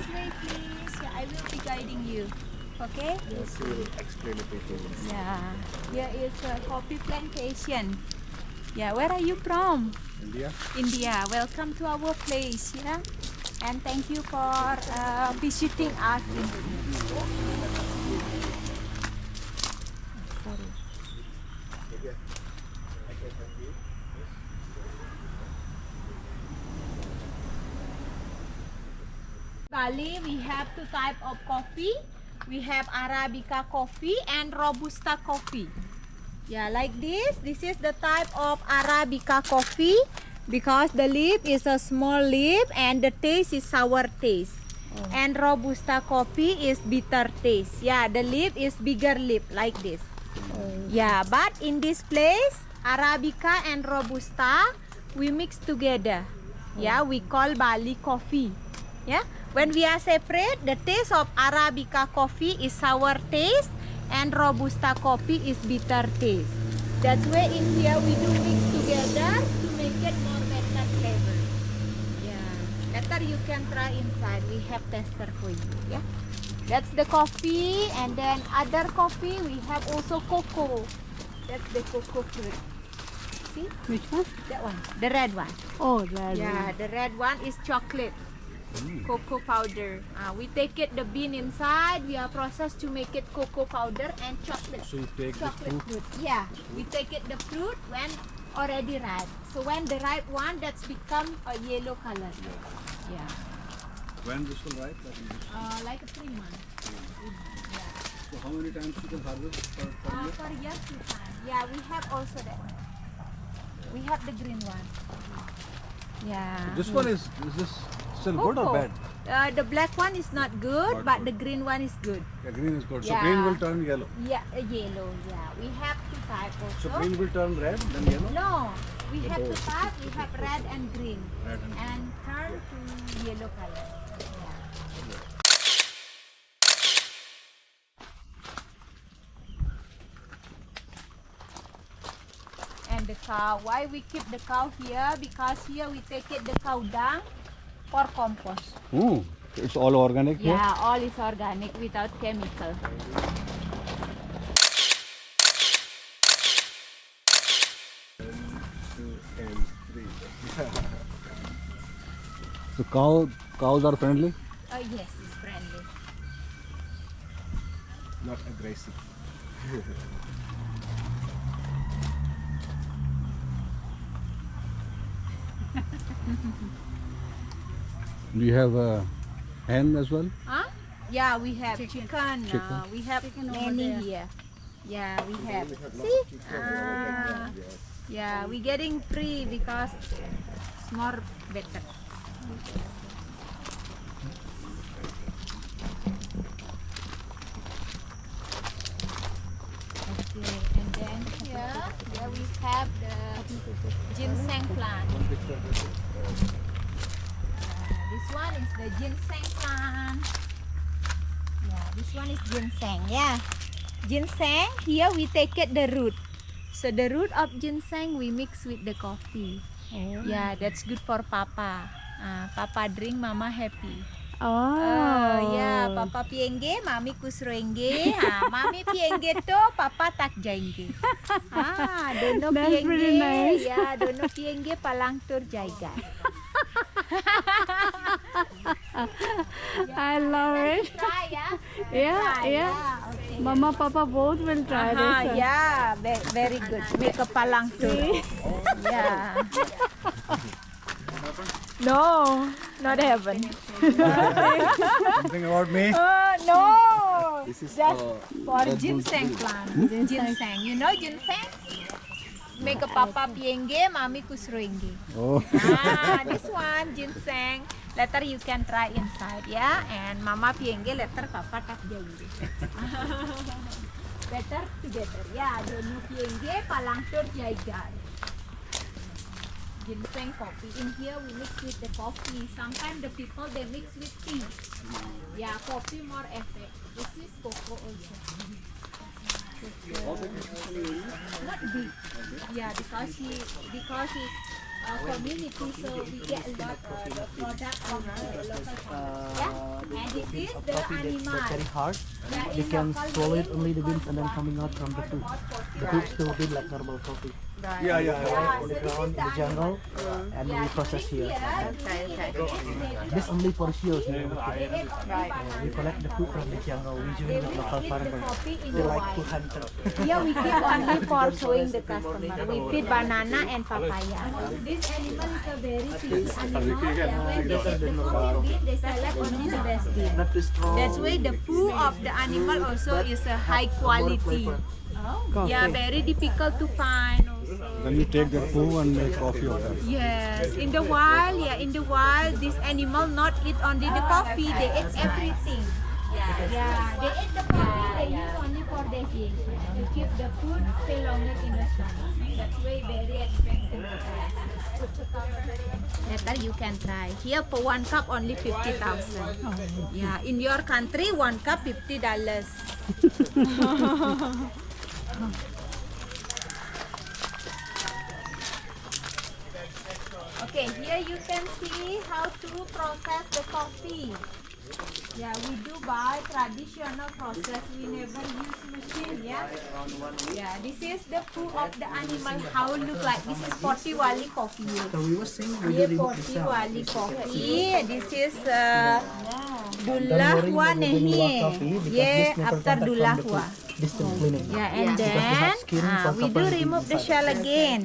this way, please. Yeah, I will be guiding you. Okay? Yes, we will explain a bit. Yeah. Here is a coffee plantation. Yeah, where are you from? India. India. Welcome to our place. Yeah. And thank you for visiting us. Sorry. Bali, we have two types of coffee. We have Arabica coffee and Robusta coffee. Yeah, like this. This is the type of Arabica coffee because the leaf is a small leaf and the taste is sour taste. Oh. And Robusta coffee is bitter taste. Yeah, the leaf is bigger leaf like this. Oh. Yeah, but in this place, Arabica and Robusta, we mix together. Oh. Yeah, we call Bali coffee. Yeah, when we are separate, the taste of Arabica coffee is sour taste and Robusta coffee is bitter taste. That's why in here we do mix together to make it more better flavor. Yeah, later you can try inside. We have tester for you. Yeah, that's the coffee, and then other coffee we have also cocoa. That's the cocoa fruit. See? Which one? That one, the red one. Oh, red Yeah, one. the red one is chocolate. Cocoa powder. We take it the bean inside. We are processed to make it cocoa powder and chocolate. So you take Chocolate the fruit. Yeah, we take it the fruit when already ripe. So when the ripe one, that's become a yellow color. Yeah. When this will ripe? Like 3 months. Yeah. So how many times you can harvest per year? Per year 2 times. Yeah, we have also that one. We have the green one. Yeah. This one is this still good or bad? The black one is not good, Not but good. the green one is good. Yeah, green is good. So Yeah. green will turn yellow. Yeah, yellow. Yeah, we have 2 types also. So green will turn red, then yellow. No, we have 2 types. We have red and green, Red and and turn to yellow color. Yeah. And the cow. Why we keep the cow here? Because here we take it the cow dung for compost. Ooh, it's all organic here? Yeah, all is organic without chemical. So cows are friendly? Yes, it's friendly. Not aggressive. Do you have a hen as well? Huh? Yeah, we have chicken. Chicken. We have Chicken over many there. here. Yeah, we have. See? Yeah, we getting free because it's more better. Okay, and then here we have the ginseng plant. This one is the ginseng plant. Yeah, this one is ginseng. Yeah, ginseng. Here we take it the root. So the root of ginseng we mix with the coffee. Oh. Yeah, that's good for Papa. Papa drink, Mama happy. Oh. Yeah, Papa pienge, Mami kusroenge. Mami pienge to, Papa tak jaenge. Dono That's pienge. pretty nice. Yeah, dono pienge palang tur jaiga. I love it. Try, yeah. Yeah, yeah. Okay. Mama, Papa both will try this. Yeah, very good. Make a palang tur. Yeah. No, not heaven. Something about me? No. This is That's for ginseng plant. Ginseng. You know ginseng? Make a papa pienge, mami kusroenge. Oh. This one ginseng. Later you can try inside, yeah. And mama pienge, later papa tak jaenge. Better together, yeah. Dono pienge, palang tur jaigan. Ginseng coffee. In here we mix with the coffee. Sometimes the people they mix with tea. Yeah, coffee more effect. This is cocoa also. Not big. Yeah, because it's community, so we get a lot of the product of the local farmers. Yeah, This is the coffee animal. that's very hard. Yeah, They in can local swallow it name, only the we beans call and then luwak. coming out from the tube. The Right. tube still big like normal coffee. Yeah, Right so on this the is ground in the the jungle animal. and Yeah, we process during here. This only for shows. They ate only banana We collect the food from the jungle. We They usually with will local eat the farmers. coffee in They the like to wild. hunt it. Here we keep only for showing the customer. We feed banana and papaya. This animal is a very picky animal. Yeah, when they get the coffee bean, they select only the best bean. Not too strong. That's why the poo of the animal also is a high quality. Yeah, very difficult to find also. Then you take the poo and make coffee of that. Yes, in the wild, this animal not eat only the coffee, they eat everything. Yeah, they eat the coffee, they use only for digestion. To keep the food stay longer in the stomach. That's why very expensive. Later you can try. Here for 1 cup only 50,000. Yeah, in your country 1 cup $50. Okay, here you can see how to process the coffee. Yeah, we do by traditional process. We never use machine. Yeah. Yeah, this is the poo of the animal. How look like? This is Poti Wali coffee. So we were saying we Ye do remove the Poti cell. Wali coffee. This is Dulahwa Nehi. Ye after Dulahwa. Distant cleaning. Yeah, and Because we then have skin for we do covering remove the inside. shell again.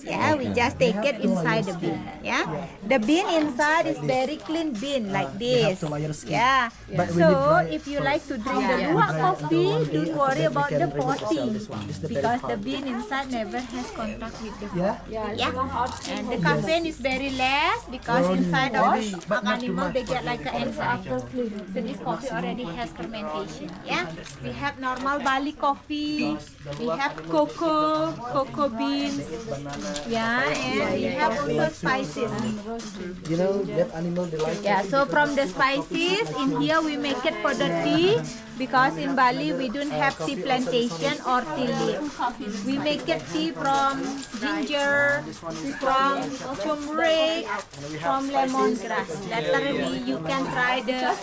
Yeah, we just take it inside the bean. Yeah, the bean inside is very clean bean like They have this. to layer skin. Yeah. But we So need dry if you first. like to drink the We luwak dry it coffee, one day, don't after worry that we about can the remove the cell, potting this one. This is the very because the hard. bean inside never has contact with the Yeah? yeah. And the caffeine is very less because inside of but not too animal much. they get like an enzyme. So this coffee already has fermentation. Yeah, we have normal Bali coffee. We have cocoa beans. Yeah, and we have also spices. You know, that animal they like Yeah, so from the spices, in here we make it for the tea because in Bali we don't have tea plantation or tea leaf. We make it tea from ginger, from turmeric, from lemongrass. Later you can try the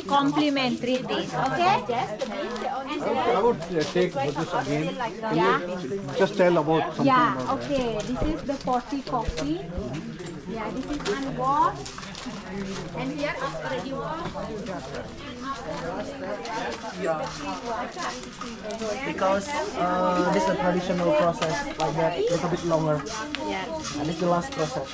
complimentary taste. Okay? I would take this again. Yeah. Just tell about something Yeah, about that. okay. This is the potty coffee. Yeah, this is unwashed. And here already washed. because this is a traditional process like that, a little bit longer. Yeah. And this is the last process.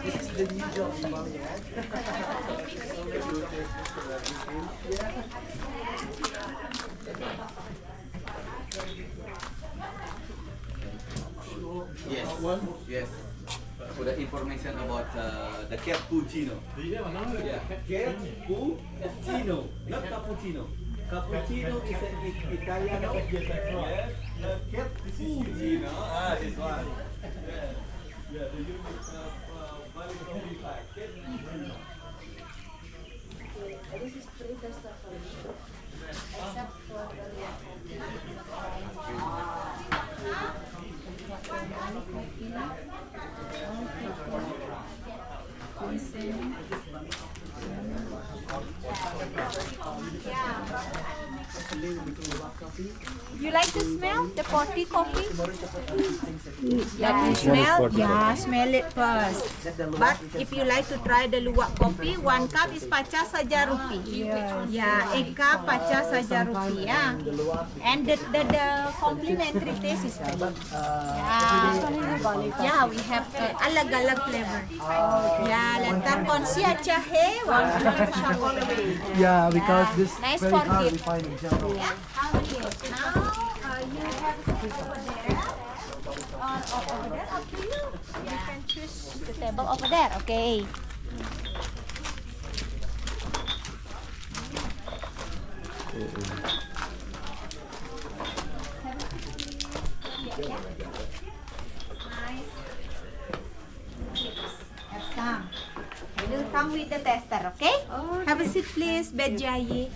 This is the new job in Bali, right? Yes. Yes. For the information about the cappuccino. Yeah. Cappuccino, not cappuccino. Cappuccino is an Italian. Yes. Cappuccino. Ah, this one. Yeah, the unique Bali coffee type. Cappuccino. Luwak Coffee. You like to smell the potty coffee? Yeah, you One smell? is potty Yeah, smell it first. That's the Luwak. But if you like to try the Luwak coffee, 1 cup is 50 saja rupi. Yeah, 1 cup 50 saja rupi. Yeah. The Luwak. And the complimentary taste is good. Yeah, we have alag-alag flavor. Yeah, lantar konsi jahe, Yeah, because this Nice very for hard gift. we find in general. Yeah. Now you have seat over there. Or over there, up to you. You can choose the table over there. Okay. Nice. Have some. I will come with the tester, okay? Have a seat, please, Bejaye.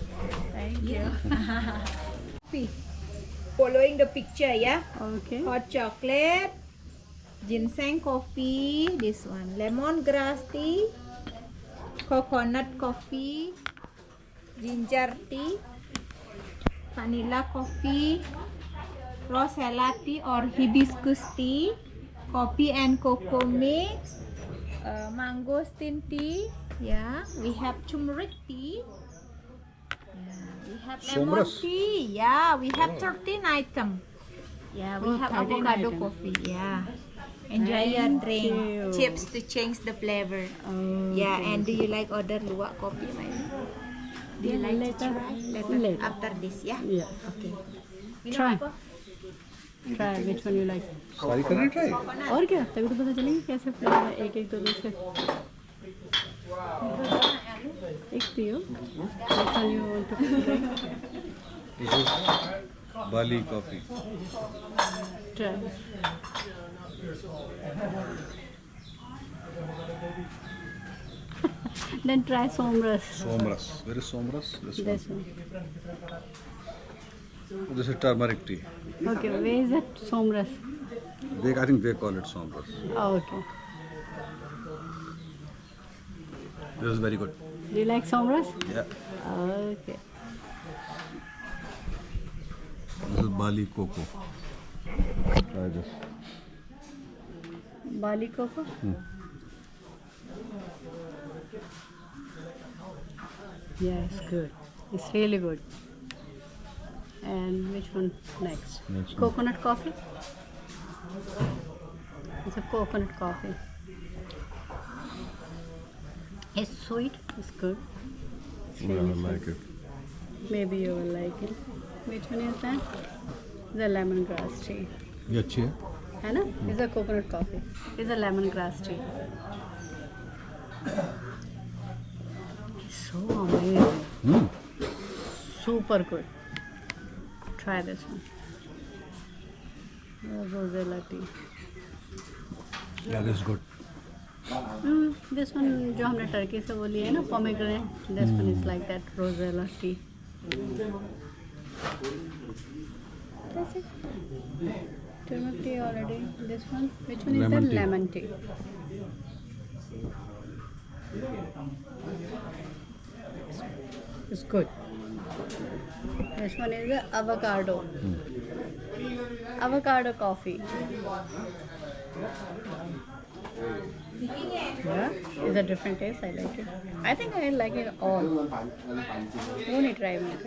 Thank you. Following the picture, yeah. Okay. Hot chocolate, ginseng coffee, this one, lemongrass tea, coconut coffee, ginger tea, vanilla coffee, rosella tea or hibiscus tea, coffee and cocoa mix, mangosteen tea. Yeah, we have turmeric tea. Yeah, we have lemon Somras. tea. Yeah, we have 13 items. Yeah, we Oh, have 13 avocado items. coffee. Yeah. Enjoy your drink. you. Chips to change the flavor. Oh, Yeah, and do you like order luwak coffee, my? Do you like to try? Later. After this, yeah? Yeah. Okay. Minum Try. apa? Try which one you like. सारी करनी try और क्या तभी तो पता चलेगी कैसे flavour है एक एक दो दो से एक पियो which one you want to try. This is Bali coffee. Try. Then try somras. Somras. Where is Somras? This one. This one. This is turmeric tea. Okay, where is it? Somras. I think they call it Somras. Oh, okay. This is very good. Do you like somras? Yeah. Okay. This is Bali cocoa. Try this. Bali cocoa? Yeah, it's good. It's really good. And which one next? Next one. Coconut coffee? It's a coconut coffee. It's sweet. It's good. It's I really will sweet. like it. Maybe you will like it. Which one is that? The lemongrass tea. ये अच्छी है. है ना? It's a coconut coffee. It's a lemongrass tea. It's so amazing. Super good. Try this one. Rosella tea. Yeah, this is good. This one जो हमने Turkey से वो लिए है ना pomegranate. This one is like that rosella tea. That's it. Turmeric tea already. This one. Which one is Lemon that? tea. Lemon tea. It's good. This one is the avocado. Avocado coffee. Yeah, it's a different taste. I like it. I think I like it all. Only try one.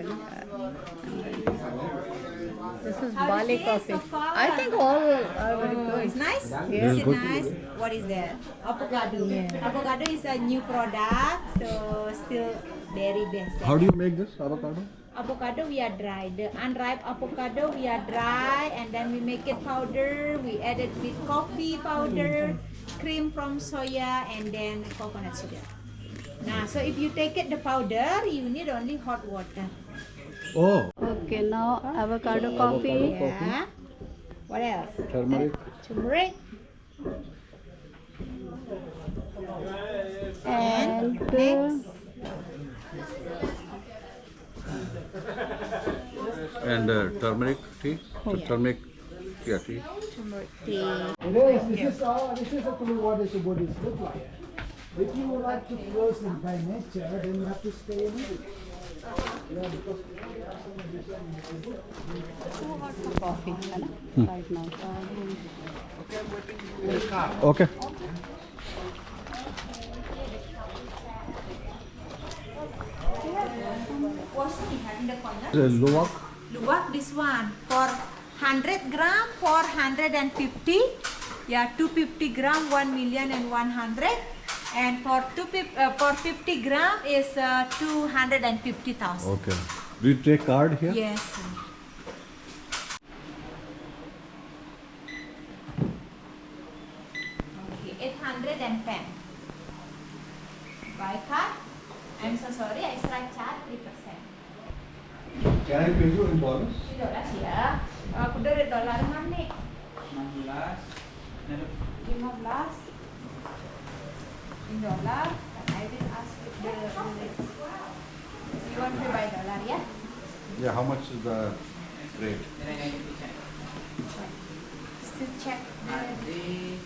This is Bali coffee. I think all are very good. It's nice. Yeah. Is it nice? What is that? Avocado. Avocado is a new product, so still very best. How do you make this avocado? Avocado we are dry. The unripe avocado we are dry, and then we make it powder. We add it with coffee powder, cream from soya, and then coconut sugar. Now, so if you take it the powder, you need only hot water. Oh. Okay, now avocado coffee. Yeah. What else? Turmeric. Turmeric. And Next. And turmeric tea. So turmeric, yeah, tea. Turmeric tea. This is actually what the Ubud is look like. If you would like to close it by nature, then you have to stay in it. Too hot for coffee, है ना? Right now. Okay. The Luwak. Luwak, this one for 100 gram for 150. Yeah, 250 gram 1,100,000, and for 50 gram is 250,000. Okay. Do you take card here? Yes. Okay, 810. By card. I'm so sorry, extra charge 3%. Can I pay you in dollars? $3 ya. Aku dari dolar mana? 16. 15 in dollar, and I will ask the rate. You want to buy dollar, yeah? Yeah, how much is the rate? Still check the 16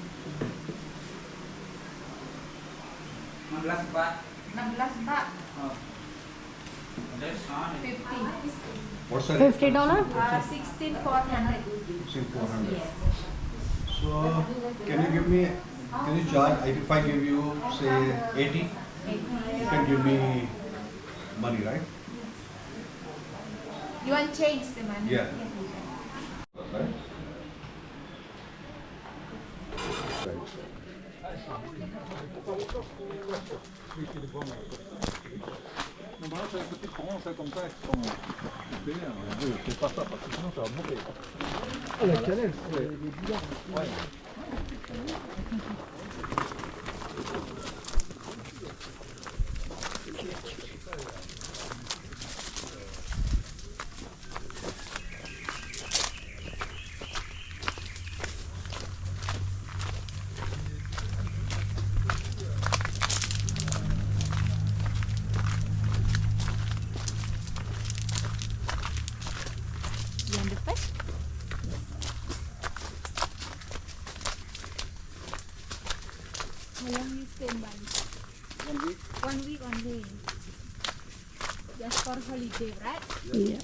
Pak. 16 Pak. Oh. 50. What's the $50? 16,400. 400. Yes. So, can you give me, can you charge, if I give you, say, 80, you can give me money, right? You want change the money? Yeah. Right? You want the first? How long you stay in Bali? 1 week. 1 week only. Just for holiday, right? Yeah.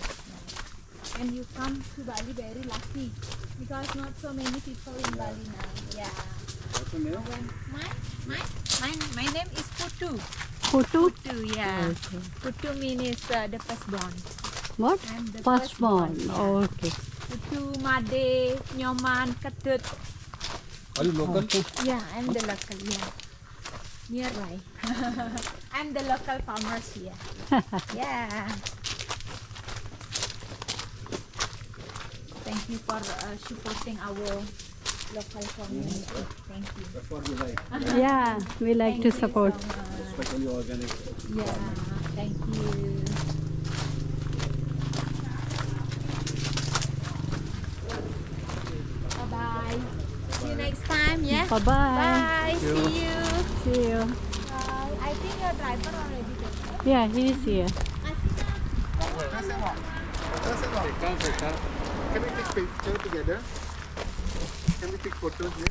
And you come to Bali very lucky because not so many people in Bali now. Yeah. What's the name? My name is Putu. Putu? Putu, yeah. Okay. Putu means the firstborn. What? I'm the Firstborn. firstborn, Okay. Putu, Made, Nyoman, Ketut. Are you local? Yeah, I'm the local. Yeah, nearby. I'm the local farmers here. Yeah. Thank you for supporting our local community. Thank you. That's what we like, Yeah, we like Thank to you support. so much. especially organic. Yeah, thank you. Bye bye. See you next time. Yeah. Bye bye. Bye. See you. See you. Bye. I think your driver already there. Yeah, he is here. Asina. Can we take picture together? Can we take photos here?